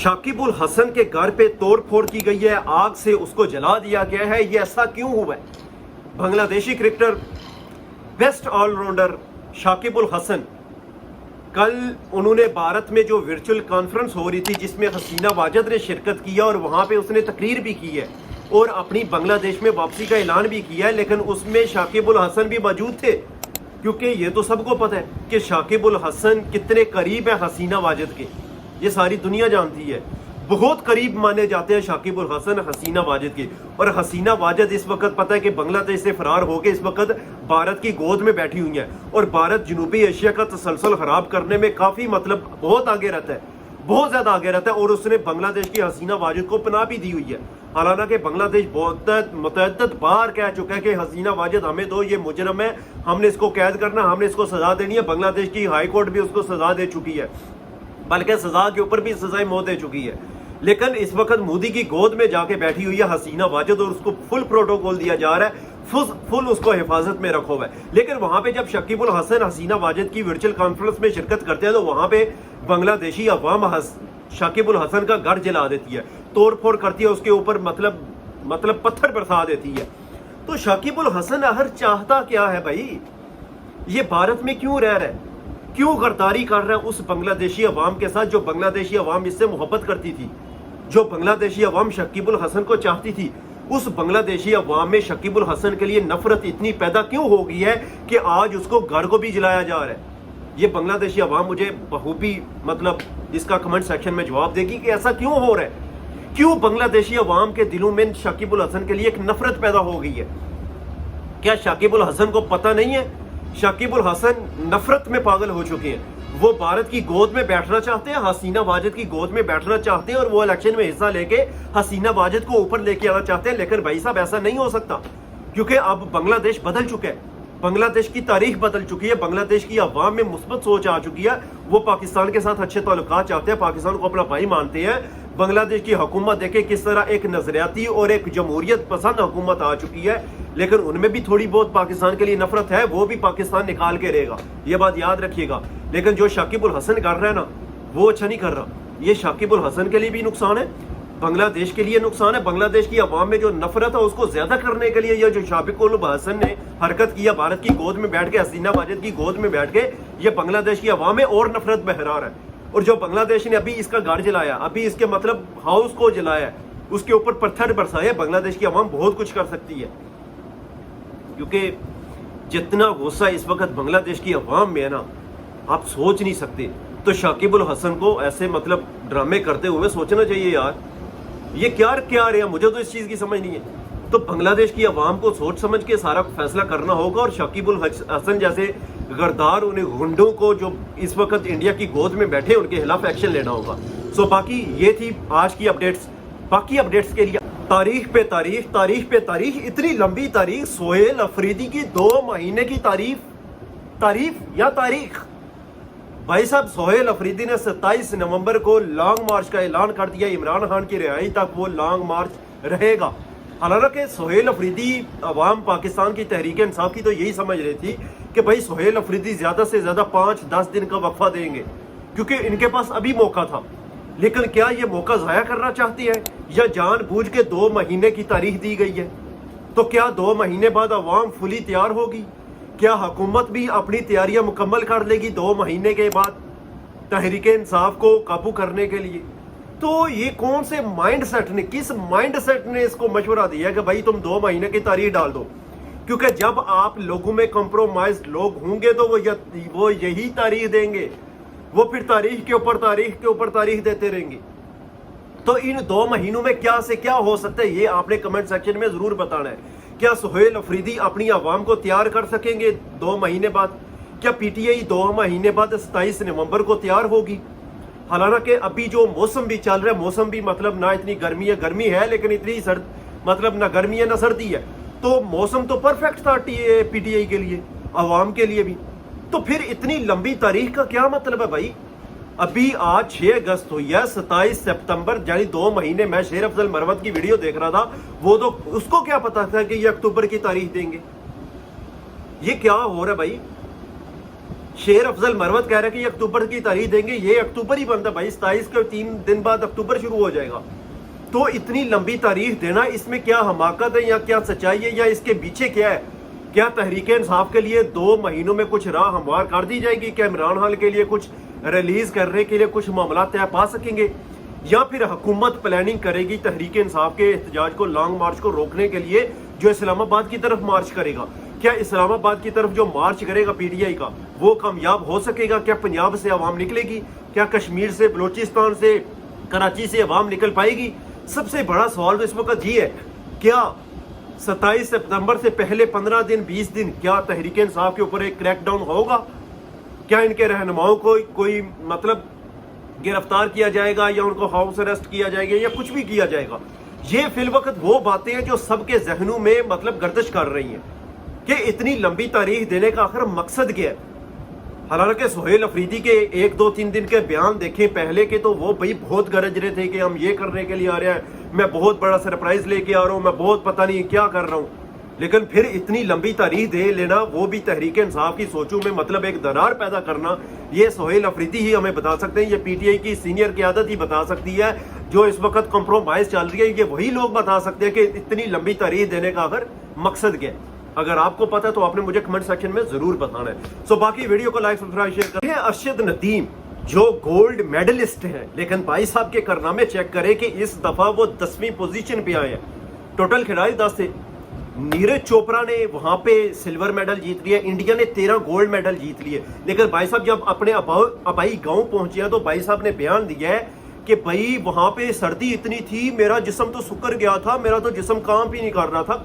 शाकिब उल हसन के घर पे तोड़ फोड़ की गई है, आग से उसको जला दिया गया है। ये ऐसा क्यों हुआ है? Bangladeshi cricketer best allrounder Shakib Ul Hasan, कल उन्होंने भारत में जो वर्चुअल कॉन्फ्रेंस हो रही थी जिसमें हसीना वाजिद ने शिरकत किया और वहाँ पे उसने तकरीर भी की है और अपनी बांग्लादेश में वापसी का ऐलान भी किया है, लेकिन उसमें शाकिब उल हसन भी मौजूद थे, क्योंकि ये तो सबको पता है कि शाकिब उल हसन कितने करीब है हसीना वाजिद के। ये सारी दुनिया जानती है, बहुत करीब माने जाते हैं शाकिब उल हसन हसीना वाजिद के। और हसीना वाजिद इस वक्त पता है कि बांग्लादेश से फरार होकर इस वक्त भारत की गोद में बैठी हुई है और भारत जनूबी एशिया का तसलसल खराब करने में काफ़ी बहुत आगे रहता है, बहुत ज़्यादा आगे रहता है। और उसने बांग्लादेश की हसीना वाजिद को पनाह भी दी हुई है। हालांकि बांग्लादेश बहुत मुतअद्दिद बार कह चुका है कि हसीना वाजिद हमें दो, ये मुजरम है, हमने इसको कैद करना, हमने इसको सज़ा देनी है। बांग्लादेश की हाई कोर्ट भी उसको सज़ा दे चुकी है, बल्कि सज़ा के ऊपर भी सज़ाए मौत दे चुकी है। लेकिन इस वक्त मोदी की गोद में जाके बैठी हुई है हसीना वाजिद और उसको फुल प्रोटोकॉल दिया जा रहा है, फुल उसको हिफाजत में रखा हुआ है। लेकिन वहां पे जब शाकिब उल हसन हसीना वाजिद की वर्चुअल कॉन्फ्रेंस में शिरकत करते हैं तो वहां पे बांग्लादेशी अवाम शाकिब उल हसन का घर जला देती है, तोड़ फोड़ करती है, उसके ऊपर मतलब पत्थर बरसा देती है। तो शाकिब उल हसन हर चाहता क्या है भाई? ये भारत में क्यों रह रहा है, क्यों गद्दारी कर रहा है उस बांग्लादेशी अवाम के साथ जो बांग्लादेशी अवाम इससे मोहब्बत करती थी, जो बांग्लादेशी अवाम शाकिब उल हसन को चाहती थी। उस बांग्लादेशी अवाम में शाकिब उल हसन के लिए नफरत इतनी पैदा क्यों हो गई है कि आज उसको घर को भी जलाया जा रहा है? ये बांग्लादेशी अवाम मुझे बखूबी इसका कमेंट सेक्शन में जवाब देगी कि ऐसा क्यों हो रहा है, क्यों बांग्लादेशी अवाम के दिलों में शाकिब उल हसन के लिए एक नफरत पैदा हो गई है। क्या शाकिब उल हसन को पता नहीं है? शाकिब उल हसन नफरत में पागल हो चुके हैं। वो भारत की गोद में बैठना चाहते हैं, हसीना वाजिद की गोद में बैठना चाहते हैं और वो इलेक्शन में हिस्सा लेके हसीना वाजिद को ऊपर लेके आना चाहते हैं। लेकिन भाई साहब ऐसा नहीं हो सकता, क्योंकि अब बांग्लादेश बदल चुका है, बांग्लादेश की तारीख बदल चुकी है, बांग्लादेश की अवाम में मुस्बत सोच आ चुकी है। वो पाकिस्तान के साथ अच्छे ताल्लुकात चाहते हैं, पाकिस्तान को अपना भाई मानते हैं। बांग्लादेश की हुकूमत देखे किस तरह एक नजरियाती और एक जमहूरियत पसंद हुकूमत आ चुकी है, लेकिन उनमें भी थोड़ी बहुत पाकिस्तान के लिए नफरत है, वो भी पाकिस्तान निकाल के रहेगा, ये बात याद रखिएगा। लेकिन जो शाकिब उल हसन कर रहा है ना, वो अच्छा नहीं कर रहा। ये शाकिब उल हसन के लिए भी नुकसान है, बांग्लादेश के लिए नुकसान है। बांग्लादेश की अवाम में जो नफरत है उसको ज्यादा करने के लिए ये जो शाकिब उल हसन ने हरकत किया, भारत की गोद में बैठ के, हसीना वाजिद की गोद में बैठ के, ये बांग्लादेश की अवाम में और नफरत बहरा रहा है। और जो बांग्लादेश ने अभी इसका घर जलाया, अभी इसके हाउस को जलाया, उसके ऊपर पत्थर बरसाए, बांग्लादेश की अवाम बहुत कुछ कर सकती है, क्योंकि जितना गुस्सा इस वक्त बांग्लादेश की अवाम में है ना, आप सोच नहीं सकते। तो शाकिब उल हसन को ऐसे ड्रामे करते हुए सोचना चाहिए यार, ये क्या क्या रहे हैं, मुझे तो इस चीज़ की समझ नहीं है। तो बांग्लादेश की अवाम को सोच समझ के सारा फैसला करना होगा और शाकिब उल हसन जैसे गद्दार उन्हें गुंडों को जो इस वक्त इंडिया की गोद में बैठे उनके खिलाफ एक्शन लेना होगा। सो बाकी ये थी आज की अपडेट्स। बाकी अपडेट्स के लिए तारीख पे तारीख, इतनी लंबी तारीख, सोहेल अफरीदी की 2 महीने की तारीख। भाई साहब, सोहेल अफरीदी ने 27 नवंबर को लॉन्ग मार्च का ऐलान कर दिया। इमरान खान की रिहाई तक वो लॉन्ग मार्च रहेगा। हालांकि सोहेल अफरीदी अवाम पाकिस्तान की तहरीक इंसाफ की तो यही समझ रही थी कि भाई सोहेल अफरीदी ज़्यादा से ज़्यादा 5-10 दिन का वक्फा देंगे, क्योंकि इनके पास अभी मौका था। लेकिन क्या ये मौका ज़ाया करना चाहती है या जानबूझ के 2 महीने की तारीख दी गई है? तो क्या 2 महीने बाद अवाम फुली तैयार होगी? क्या हुकूमत भी अपनी तैयारियां मुकम्मल कर लेगी 2 महीने के बाद तहरीक इंसाफ को काबू करने के लिए? तो ये कौन से किस माइंड सेट ने इसको मशवरा दिया कि भाई तुम 2 महीने की तारीख डाल दो? क्योंकि जब आप लोगों में कंप्रोमाइज लोग होंगे तो वो यही तारीख देंगे, वो फिर तारीख के ऊपर तारीख देते रहेंगे। तो इन 2 महीनों में क्या से क्या हो सकता है, ये आपने कमेंट सेक्शन में जरूर बताना है। क्या सोहेल अफरीदी अपनी आवाम को तैयार कर सकेंगे 2 महीने बाद? क्या पीटीआई 2 महीने बाद 27 नवंबर को तैयार होगी? हालांकि अभी जो मौसम भी चल रहा है, मौसम भी ना इतनी गर्मी है लेकिन इतनी सर्द ना गर्मी है ना सर्दी है, तो मौसम तो परफेक्ट था पीटीआई के लिए, आवाम के लिए भी। तो फिर इतनी लंबी तारीख का क्या मतलब है भाई? अभी आज 6 अगस्त हुई है, 27 सितंबर यानी 2 महीने। मैं शेर अफजल मरवत की वीडियो देख रहा था, वो तो उसको क्या पता था कि ये अक्टूबर की तारीख देंगे? ये क्या हो रहा है भाई? शेर अफजल मरवत कह रहे हैं कि ये अक्टूबर की तारीख देंगे, ये अक्टूबर ही बनता भाई, 27 के 3 दिन बाद अक्टूबर शुरू हो जाएगा। तो इतनी लंबी तारीख देना, इसमें क्या हमाकत है या क्या सच्चाई है या इसके पीछे क्या है? क्या तहरीक इंसाफ के लिए 2 महीनों में कुछ राह हमवार कर दी जाएगी? क्या इमरान खान के लिए कुछ रिलीज करने के लिए कुछ मामला तय पा सकेंगे, या फिर हुकूमत प्लानिंग करेगी तहरीक इंसाफ के एहतजाज को, लॉन्ग मार्च को रोकने के लिए, जो इस्लामाबाद की तरफ मार्च करेगा? क्या इस्लामाबाद की तरफ जो मार्च करेगा पीटीआई का, वो कामयाब हो सकेगा? क्या पंजाब से अवाम निकलेगी? क्या कश्मीर से, बलूचिस्तान से, कराची से अवाम निकल पाएगी? सबसे बड़ा सवाल तो इस वक्त ये है, क्या 27 सितंबर से पहले 15 दिन 20 दिन क्या तहरीक इंसाफ के ऊपर एक क्रैकडाउन होगा? क्या इनके रहनुमाओं को कोई मतलब गिरफ्तार किया जाएगा या उनको हाउस अरेस्ट किया जाएगा या कुछ भी किया जाएगा? ये फिल वक्त वो बातें हैं जो सबके जहनों में मतलब गर्दिश कर रही हैं कि इतनी लंबी तारीख देने का आखिर मकसद क्या है। हालांकि सुहेल अफरीदी के 1 2 3 दिन के बयान देखें पहले के, तो वो भाई बहुत गरज रहे थे कि हम ये करने के लिए आ रहे हैं, मैं बहुत बड़ा सरप्राइज लेके आ रहा हूँ, मैं बहुत पता नहीं क्या कर रहा हूँ। लेकिन फिर इतनी लंबी तारीख दे लेना, वो भी तहरीक इंसाफ की सोचों में मतलब एक दरार पैदा करना, ये सुहेल अफरीदी ही हमें बता सकते हैं, ये पीटीआई की सीनियर क़यादत ही बता सकती है। जो इस वक्त कॉम्प्रोमाइज चल रही है, ये वही लोग बता सकते हैं कि इतनी लंबी तारीख देने का आखिर मकसद क्या है। अगर आपको पता है तो आपने मुझे कमेंट सेक्शन में जरूर बताना है। सो बाकी वीडियो को लाइक सब्सक्राइब शेयर करें। अरशद नदीम जो गोल्ड मेडलिस्ट हैं, लेकिन भाई साहब के कारनामे चेक करें कि इस दफा वो 10वीं पोजीशन पे आए हैं। टोटल खिलाड़ी 10 थे। नीरज चोपड़ा ने वहां पे सिल्वर मेडल जीत लिया, इंडिया ने 13 गोल्ड मेडल जीत लिए। लेकिन भाई साहब जब अपने अबाई गांव पहुंचे तो भाई साहब ने बयान दिया है कि भाई वहां पे सर्दी इतनी थी, मेरा जिस्म तो सुकर गया था, मेरा तो जिस्म काम ही नहीं कर रहा था,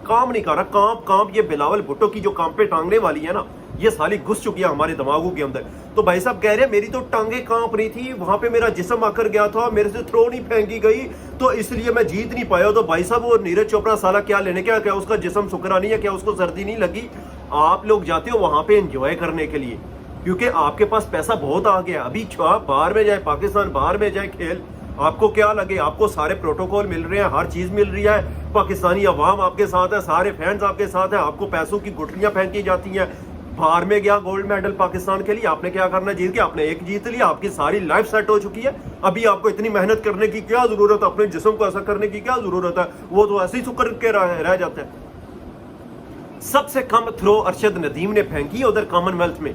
काम नहीं कर रहा, काम ये बिलावल भुट्टो की जो काम पे टांगने वाली है ना, ये साली घुस चुकी है हमारे दिमागों के अंदर। तो भाई साहब कह रहे हैं मेरी तो टांगे कांप रही थी, वहां पे मेरा जिस्म आकर गया था, मेरे से थ्रो नहीं फेंकी गई, तो इसलिए मैं जीत नहीं पाया। तो भाई साहब वो नीरज चोपड़ा साला क्या लेने, क्या उसका जिस्म सुकरा नहीं है, क्या उसको सर्दी नहीं लगी? आप लोग जाते हो वहां पे एंजॉय करने के लिए, क्योंकि आपके पास पैसा बहुत आ गया। अभी बाहर में जाए, पाकिस्तान बाहर में जाए खेल, आपको क्या लगे, आपको सारे प्रोटोकॉल मिल रहे हैं, हर चीज मिल रही है, पाकिस्तानी अवाम आपके साथ है, सारे फैंस आपके साथ है, आपको पैसों की गुठलियां फेंकी जाती हैं। बाहर में गया गोल्ड मेडल पाकिस्तान के लिए, आपने क्या करना, जीत के आपने एक जीत लिया, आपकी सारी लाइफ सेट हो चुकी है। अभी आपको इतनी मेहनत करने की क्या जरूरत है, अपने जिस्म को ऐसा करने की क्या जरूरत है? वो तो ऐसे ही सुकर के रह जाते हैं। सबसे कम थ्रो अरशद नदीम ने फेंकी उधर कॉमनवेल्थ में,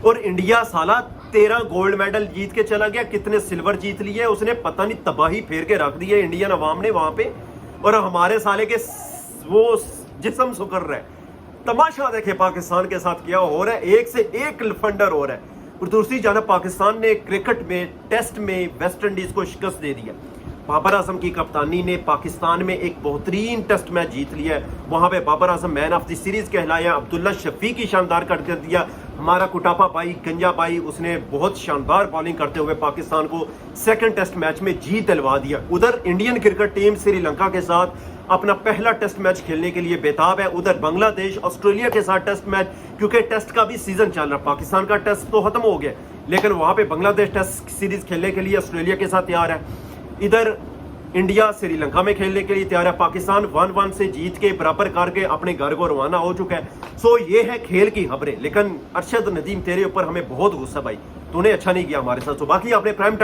और इंडिया साला 13 गोल्ड मेडल जीत के चला गया। कितने सिल्वर जीत लिए उसने, पता नहीं, तबाही फेर के रख दी है इंडियन अवाम ने वहां पे। और हमारे साले के वो जिस्म सुकर रहे। तमाशा देखे पाकिस्तान के साथ क्या हो रहा है, एक से एक लफंडर हो रहा है। और दूसरी जानब पाकिस्तान ने क्रिकेट में टेस्ट में वेस्ट इंडीज को शिकस्त दे दिया। बाबर आजम की कप्तानी ने पाकिस्तान में एक बेहतरीन टेस्ट मैच जीत लिया है। वहां पे Babar Azam man of the series कहलाया, अब्दुल्ला शफी की शानदार कट कर दिया। हमारा कुटापा भाई, गंजा भाई, उसने बहुत शानदार बॉलिंग करते हुए पाकिस्तान को सेकंड टेस्ट मैच में जीत दिलवा दिया। उधर इंडियन क्रिकेट टीम श्रीलंका के साथ अपना पहला टेस्ट मैच खेलने के लिए बेताब है। उधर बांग्लादेश ऑस्ट्रेलिया के साथ टेस्ट मैच, क्योंकि टेस्ट का भी सीजन चल रहा है, पाकिस्तान का टेस्ट तो खत्म हो गया, लेकिन वहां पे बांग्लादेश टेस्ट सीरीज खेलने के लिए ऑस्ट्रेलिया के साथ तैयार है। इधर इंडिया श्रीलंका में खेलने के लिए तैयार है। पाकिस्तान 1-1 से जीत के बराबर करके अपने घर को रवाना हो चुका है। सो ये है खेल की खबरें। लेकिन अरशद नदीम तेरे ऊपर हमें बहुत गुस्सा भाई, तूने अच्छा नहीं किया हमारे साथ। सो बाकी आपने प्राइम